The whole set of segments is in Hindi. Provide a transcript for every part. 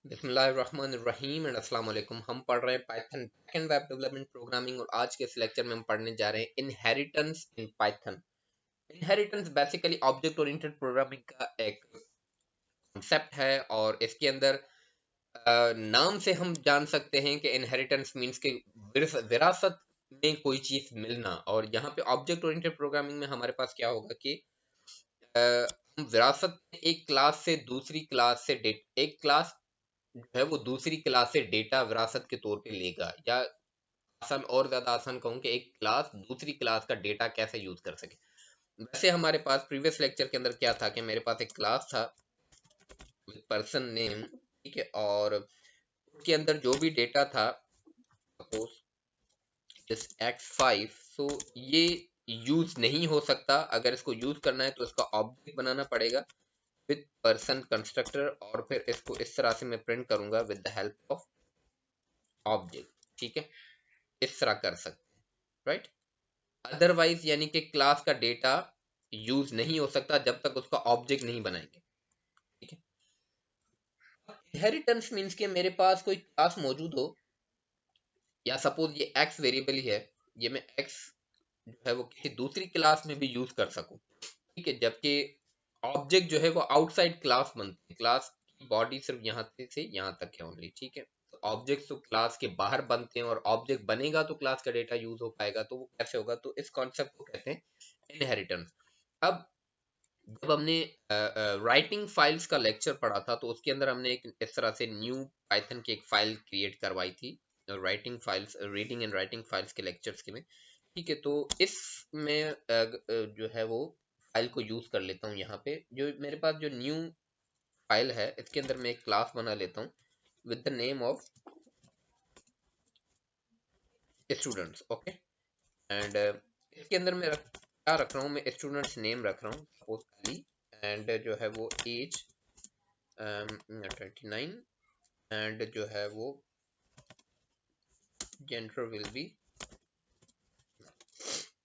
बिस्मिल्लाहिर्रहमानिर्रहीम एंड अस्सलाम वालेकुम। हम पढ़ रहे हैं Python backend web development programming और आज के इस लेक्चर में हम पढ़ने जा रहे हैं inheritance in Python. Inheritance basically object oriented programming का एक कॉन्सेप्ट है और इसके अंदर नाम से हम जान सकते हैं कि इनहेरिटेंस मींस के विरासत में कोई चीज मिलना। और यहाँ पे ऑब्जेक्ट ओरिएंटेड प्रोग्रामिंग में हमारे पास क्या होगा कि हम विरासत में एक क्लास से दूसरी क्लास से एक क्लास जो है वो दूसरी क्लास से डेटा विरासत के तौर पे लेगा, या आसान और ज्यादा आसान कहूँ कि एक क्लास दूसरी क्लास का डेटा कैसे यूज कर सके। वैसे हमारे पास प्रीवियस लेक्चर के अंदर क्या था कि मेरे पास एक क्लास था विद पर्सन नेम, ठीक है, और उसके अंदर जो भी डेटा था सपोज इस x5, सो ये यूज नहीं हो सकता। अगर इसको यूज करना है तो इसका ऑब्जेक्ट बनाना पड़ेगा विद पर्सन कंस्ट्रक्टर, और फिर इसको इस तरह से मैं प्रिंट करूंगा with the help of object. ठीक है, इस तरह कर सकते हैं, राइट। अदरवाइज यानी कि क्लास का डेटा यूज नहीं हो सकता जब तक उसका ऑब्जेक्ट नहीं बनाएंगे। ठीक है, इनहेरिटेंस मींस के मेरे पास कोई क्लास मौजूद हो, या सपोज ये एक्स वेरिएबल ही है, ये मैं एक्स जो है वो किसी दूसरी क्लास में भी यूज कर सकूं। ठीक है, जबकि ऑब्जेक्ट जो है वो आउटसाइड क्लास बनते हैं। क्लास की बॉडी सिर्फ यहाँ से यहाँ तक है ओनली। ठीक है, ऑब्जेक्ट तो क्लास के बाहर बनते हैं और ऑब्जेक्ट बनेगा तो क्लास का डेटा यूज हो पाएगा। तो वो कैसे होगा, तो इस कॉन्सेप्ट को कहते हैं इनहेरिटेंस। अब जब हमने राइटिंग फाइल्स का लेक्चर पढ़ा था तो उसके अंदर हमने एक इस तरह से न्यू पाइथन की एक फाइल क्रिएट करवाई थी, writing files, reading and writing files के लेक्चर्स के में। ठीक है, तो इसमें जो है वो फाइल को यूज कर लेता हूँ। यहाँ पे जो मेरे पास जो न्यू फाइल है इसके अंदर मैं एक क्लास बना लेता हूँ with the name of students. Okay, and इसके अंदर मैं क्या रख रहा हूँ, मैं स्टूडेंट्स नेम रख रहा हूँ सपोज अली, एंड जो है वो एज 29, एंड जो है वो जेंडर विल बी।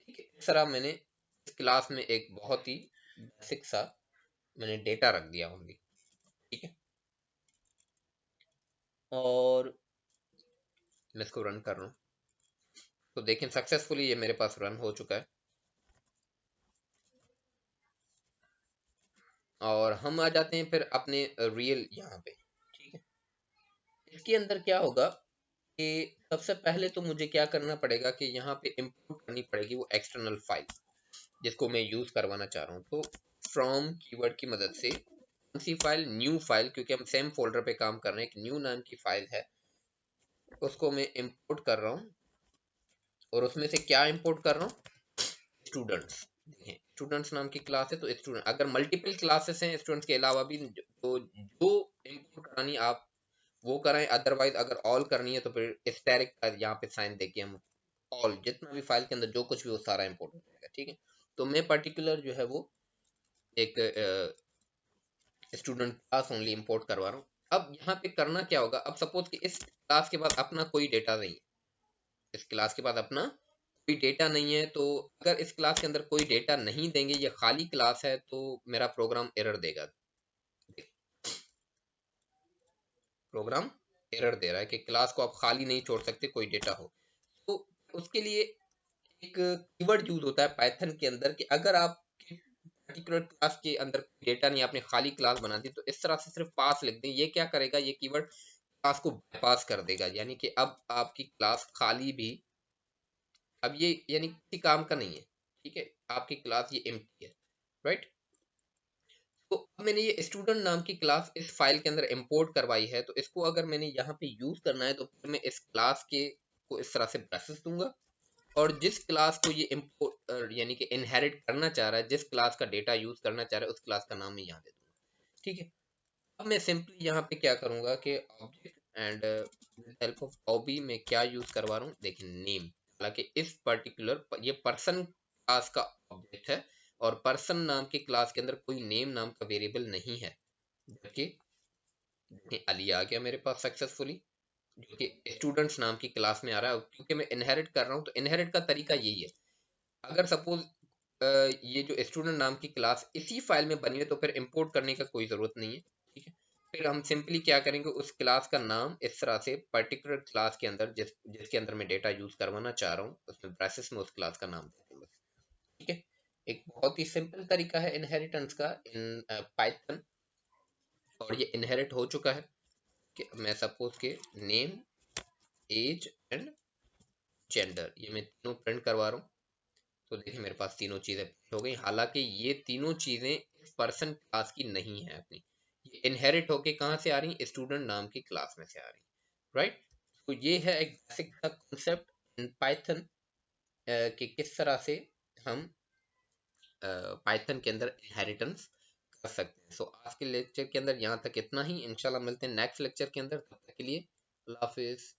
ठीक है, इस तरह मैंने इस क्लास में एक बहुत ही बेसिक सा मैंने डेटा रख दिया होंगे। ठीक है, और मैं इसको रन कर रहा हूँ तो देखें सक्सेसफुली ये मेरे पास रन हो चुका है। और हम आ जाते हैं फिर अपने रियल यहाँ पे। ठीक है, इसके अंदर क्या होगा कि सबसे पहले तो मुझे क्या करना पड़ेगा कि यहाँ पे इंपोर्ट करनी पड़ेगी वो एक्सटर्नल फाइल जिसको मैं यूज करवाना चाह रहा हूँ। तो फ्रॉम कीवर्ड की मदद से कौन सी फाइल, न्यू फाइल, क्योंकि हम सेम फोल्डर पे काम कर रहे हैं, एक न्यू नाम की फाइल है, उसको मैं इंपोर्ट कर रहा हूँ। और उसमें से क्या इंपोर्ट कर रहा हूँ, स्टूडेंट्स। देखें, स्टूडेंट्स नाम की क्लास है तो स्टूडेंट, अगर मल्टीपल क्लासेस हैं स्टूडेंट्स के अलावा भी तो जो इंपोर्ट करानी आप वो कराएं, अदरवाइज अगर ऑल करनी है तो फिर स्टैटिक का यहाँ पे साइन देके हम ऑल, जितना भी फाइल के अंदर जो कुछ भी वो सारा इंपोर्ट हो जाएगा। ठीक है, तो मैं पर्टिकुलर जो है वो एक स्टूडेंट क्लास ओनली इंपोर्ट करवा रहा हूँ। अब यहाँ पे करना क्या होगा, अब सपोज कि इस क्लास के बाद अपना कोई डेटा नहीं है, इस क्लास के बाद अपना कोई डेटा नहीं है, तो अगर इस क्लास के अंदर कोई डेटा नहीं देंगे, ये खाली क्लास है, तो मेरा प्रोग्राम एरर देगा। प्रोग्राम एरर दे रहा है कि क्लास को आप खाली नहीं छोड़ सकते, कोई डेटा हो। तो उसके लिए एक कीवर्ड यूज होता है पाइथन के अंदर कि अगर आप पर्टिकुलर क्लास के अंदर डेटा नहीं, आपने खाली क्लास बना दी, तो इस तरह से सिर्फ पास लिख दें। ये क्या करेगा, ये कीवर्ड क्लास को बाईपास कर देगा, यानी कि अब आपकी क्लास खाली भी, अब ये यानी किसी काम का नहीं है। ठीक है, आपकी क्लास ये एम्प्टी है, राइट। तो अब मैंने ये स्टूडेंट नाम की क्लास इस फाइल के अंदर इंपोर्ट करवाई है, तो इसको अगर मैंने यहाँ पे यूज करना है तो फिर मैं इस क्लास के को इस तरह से प्रेसेस दूंगा, और जिस क्लास को ये इंपोर्ट यानी कि इनहेरिट करना चाह रहा है, जिस क्लास का डेटा यूज करना चाह रहा है, उस क्लास का नाम मैं यहाँ दे दूंगा। ठीक है, अब मैं सिंपली यहाँ पे क्या करूंगा कि ऑब्जेक्ट एंड हेल्प ऑफ ऑबी में क्या यूज करवा रहा हूँ, देखिए नेम। हालांकि इस पर्टिकुलर ये पर्सन क्लास का ऑब्जेक्ट है और पर्सन नाम की क्लास के अंदर कोई नेम नाम का वेरिएबल नहीं है, जबकि अली आ गया मेरे पास सक्सेसफुली, जो कि स्टूडेंट्स नाम की क्लास में आ रहा है। क्योंकि मैं इनहेरिट कर रहा हूँ तो इनहेरिट का तरीका यही है। अगर सपोज ये जो स्टूडेंट नाम की क्लास इसी फाइल में बनी है तो फिर इंपोर्ट करने का कोई जरूरत नहीं है। ठीक है, फिर हम सिंपली क्या करेंगे, उस क्लास का नाम इस तरह से पर्टिकुलर क्लास के अंदर जिसके अंदर मैं डेटा यूज करवाना चाह रहा हूँ उसमें ब्रेसेस में उस क्लास का नाम दे दूंगा। ठीक है, एक बहुत ही सिंपल तरीका है इनहेरिटेंस का इन पाइथन। और ये इनहेरिट हो चुका है कि मैं सपोज के नेम, एज एंड जेंडर ये मैं तीनों प्रिंट करवा रहा हूँ। तो देखिए मेरे पास तीनों चीजें print हो गई, हालांकि ये तीनों चीजें पर्सन क्लास की नहीं है अपनी, ये इनहेरिट होके कहाँ से आ रही, स्टूडेंट नाम की क्लास में से आ रही, राइट। तो ये है एक बेसिक सा कॉन्सेप्ट इन पाइथन कि किस तरह से हम पाइथन के अंदर इनहेरिटेंस कर सकते हैं। सो आज के लेक्चर के अंदर यहाँ तक इतना ही, इंशाल्लाह मिलते हैं नेक्स्ट लेक्चर के अंदर, तब तक के लिए अल्लाह हाफिज।